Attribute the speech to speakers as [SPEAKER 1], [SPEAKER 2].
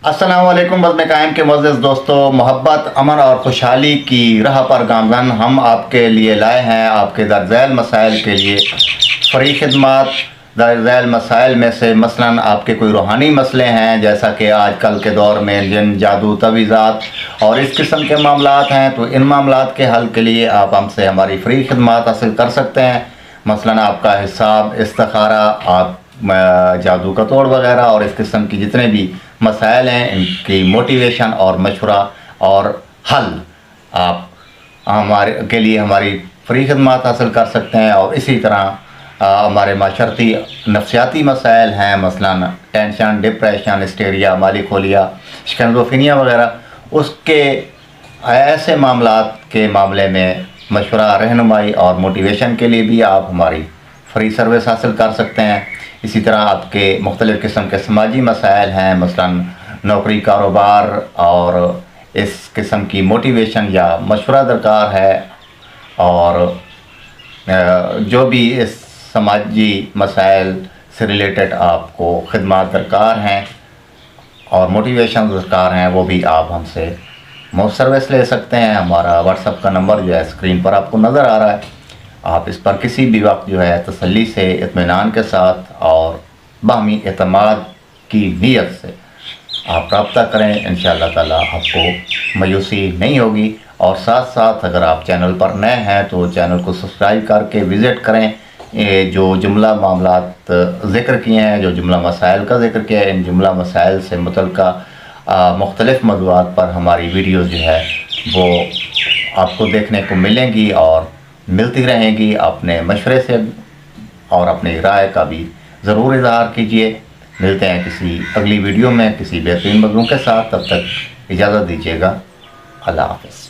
[SPEAKER 1] السلام علیکم بزم قائم کے معزز دوستو، محبت، امن اور خوشحالی کی راہ پر گامزن ہم آپ کے لیے لائے ہیں آپ کے درج ذیل مسائل کے لیے فری خدمات۔ درج ذیل مسائل میں سے مثلاً آپ کے کوئی روحانی مسئلے ہیں، جیسا کہ آج کل کے دور میں جن، جادو، تعویذات اور اس قسم کے معاملات ہیں، تو ان معاملات کے حل کے لیے آپ ہم سے ہماری فری خدمات حاصل کر سکتے ہیں۔ مثلاً آپ کا حساب، استخارہ، آپ جادو کا توڑ وغیرہ اور اس قسم کی جتنے بھی مسائل ہیں، ان کی موٹیویشن اور مشورہ اور حل آپ ہمارے کے لیے ہماری فری خدمات حاصل کر سکتے ہیں۔ اور اسی طرح ہمارے معاشرتی نفسیاتی مسائل ہیں، مثلاً ٹینشن، ڈپریشن، ہسٹیریا، مالی کھولیا، شکنزوفینیا وغیرہ، اس کے ایسے معاملات کے معاملے میں مشورہ، رہنمائی اور موٹیویشن کے لیے بھی آپ ہماری فری سروس حاصل کر سکتے ہیں۔ اسی طرح آپ کے مختلف قسم کے سماجی مسائل ہیں، مثلاً نوکری، کاروبار اور اس قسم کی موٹیویشن یا مشورہ درکار ہے، اور جو بھی اس سماجی مسائل سے ریلیٹڈ آپ کو خدمات درکار ہیں اور موٹیویشن درکار ہیں، وہ بھی آپ ہم سے مفت سروس لے سکتے ہیں۔ ہمارا واٹس ایپ کا نمبر جو ہے اسکرین پر آپ کو نظر آ رہا ہے، آپ اس پر کسی بھی وقت جو ہے تسلی سے، اطمینان کے ساتھ اور باہمی اعتماد کی نیت سے آپ رابطہ کریں۔ انشاءاللہ تعالی آپ کو مایوسی نہیں ہوگی۔ اور ساتھ ساتھ اگر آپ چینل پر نئے ہیں تو چینل کو سبسکرائب کر کے وزٹ کریں۔ جو جملہ معاملات ذکر کیے ہیں، جو جملہ مسائل کا ذکر کیا ہے، ان جملہ مسائل سے متعلقہ مختلف موضوعات پر ہماری ویڈیوز جو ہے وہ آپ کو دیکھنے کو ملیں گی اور ملتی رہیں گی۔ اپنے مشورے سے اور اپنی رائے کا بھی ضرور اظہار کیجیے۔ ملتے ہیں کسی اگلی ویڈیو میں کسی بہترین موضوع کے ساتھ، تب تک اجازت دیجیے گا۔ اللہ حافظ۔